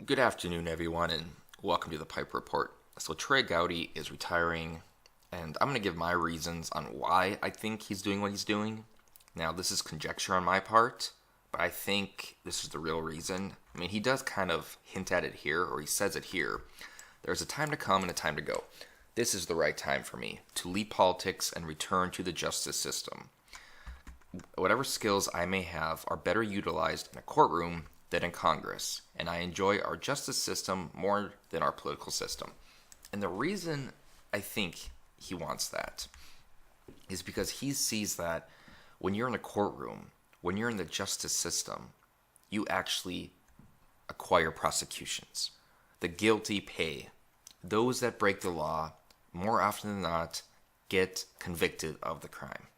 Good afternoon, everyone, and welcome to the Pipe Report. So, Trey Gowdy is retiring, and I'm going to give my reasons on why I think he's doing what he's doing. Now, this is conjecture on my part, but I think this is the real reason. I mean, he does kind of hint at it here, or he says it here. There's a time to come and a time to go. This is the right time for me to leave politics and return to the justice system. Whatever skills I may have are better utilized in a courtroom than in Congress, and I enjoy our justice system more than our political system. And the reason I think he wants that is because he sees that when you're in a courtroom, when you're in the justice system, you actually acquire prosecutions. The guilty pay. Those that break the law, more often than not, get convicted of the crime.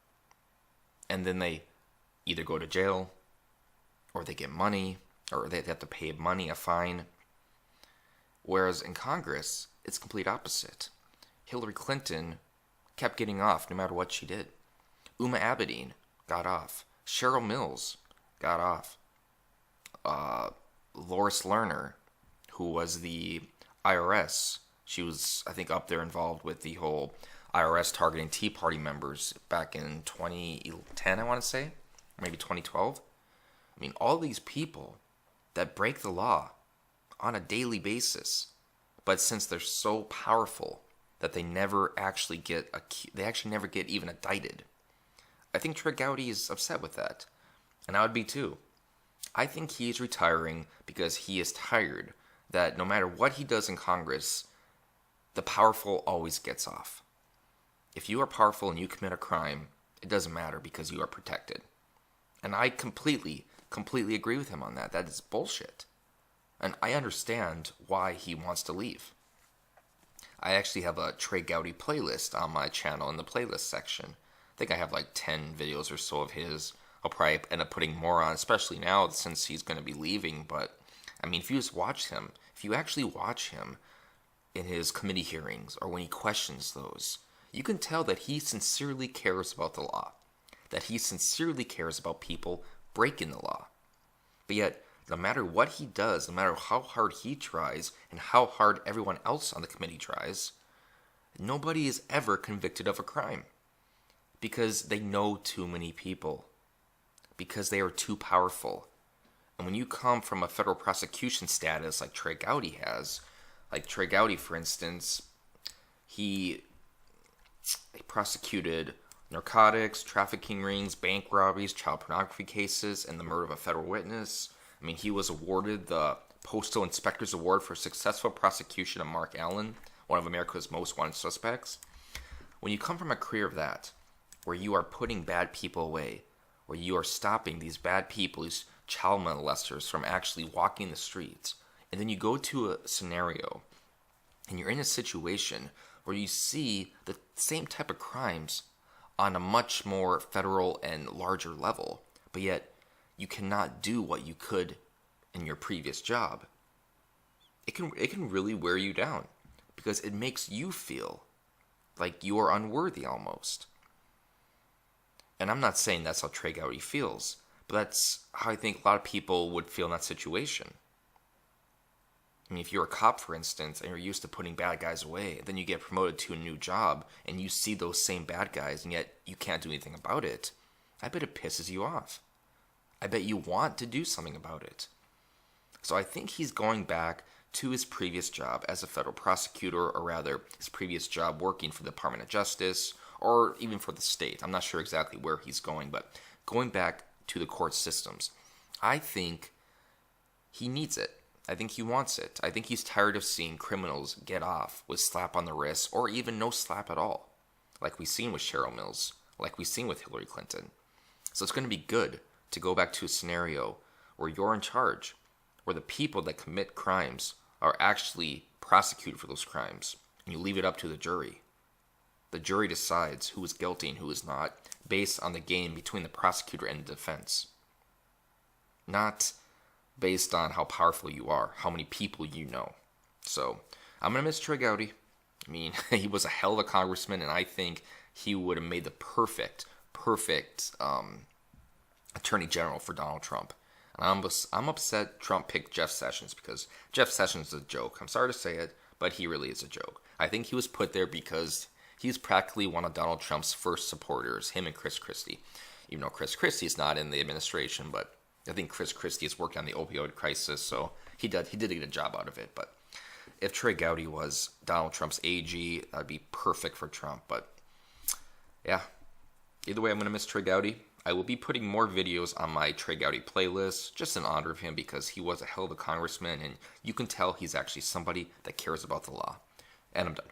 And then they either go to jail, or they get money, or they have to pay money, a fine. Whereas in Congress, it's complete opposite. Hillary Clinton kept getting off no matter what she did. Uma Abedin got off. Cheryl Mills got off. Lois Lerner, who was the IRS, she was, I think, up there involved with the whole IRS targeting Tea Party members back in 2010, I want to say, maybe 2012. I mean, all these people that break the law on a daily basis, but since they're so powerful that they never actually get never get even indicted. I think Trey Gowdy is upset with that, and I would be too. I think he's retiring because he is tired that no matter what he does in Congress, the powerful always gets off. If you are powerful and you commit a crime, it doesn't matter because you are protected. And I completely agree with him on that. That is bullshit. And I understand why he wants to leave. I actually have a Trey Gowdy playlist on my channel in the playlist section. I think I have like 10 videos or so of his. I'll probably end up putting more on, especially now since he's going to be leaving. But, I mean, if you just watch him, if you actually watch him in his committee hearings or when he questions those, you can tell that he sincerely cares about the law. That he sincerely cares about people breaking the law. But yet, no matter what he does, no matter how hard he tries and how hard everyone else on the committee tries, nobody is ever convicted of a crime. Because they know too many people. Because they are too powerful. And when you come from a federal prosecution status like Trey Gowdy has, like Trey Gowdy, for instance, he prosecuted narcotics, trafficking rings, bank robberies, child pornography cases, and the murder of a federal witness. I mean, he was awarded the Postal Inspector's Award for successful prosecution of Mark Allen, one of America's most wanted suspects. When you come from a career of that, where you are putting bad people away, where you are stopping these bad people, these child molesters from actually walking the streets, and then you go to a scenario, and you're in a situation where you see the same type of crimes on a much more federal and larger level, but yet you cannot do what you could in your previous job. It can really wear you down because it makes you feel like you are unworthy almost. And I'm not saying that's how Trey Gowdy feels, but that's how I think a lot of people would feel in that situation. I mean, if you're a cop, for instance, and you're used to putting bad guys away, then you get promoted to a new job, and you see those same bad guys, and yet you can't do anything about it, I bet it pisses you off. I bet you want to do something about it. So I think he's going back to his previous job as a federal prosecutor, or rather, his previous job working for the Department of Justice, or even for the state. I'm not sure exactly where he's going, but going back to the court systems. I think he needs it. I think he wants it. I think he's tired of seeing criminals get off with slap on the wrist or even no slap at all, like we've seen with Cheryl Mills, like we've seen with Hillary Clinton. So it's going to be good to go back to a scenario where you're in charge, where the people that commit crimes are actually prosecuted for those crimes, and you leave it up to the jury. The jury decides who is guilty and who is not, based on the game between the prosecutor and the defense. Not based on how powerful you are, how many people you know. So, I'm going to miss Trey Gowdy. I mean, he was a hell of a congressman, and I think he would have made the perfect attorney general for Donald Trump. I'm upset Trump picked Jeff Sessions because Jeff Sessions is a joke. I'm sorry to say it, but he really is a joke. I think he was put there because he's practically one of Donald Trump's first supporters, him and Chris Christie. Even though Chris Christie's not in the administration, but I think Chris Christie has worked on the opioid crisis, so he did a good job out of it. But if Trey Gowdy was Donald Trump's AG, that'd be perfect for Trump. But yeah, either way, I'm going to miss Trey Gowdy. I will be putting more videos on my Trey Gowdy playlist, just in honor of him, because he was a hell of a congressman, and you can tell he's actually somebody that cares about the law. And I'm done.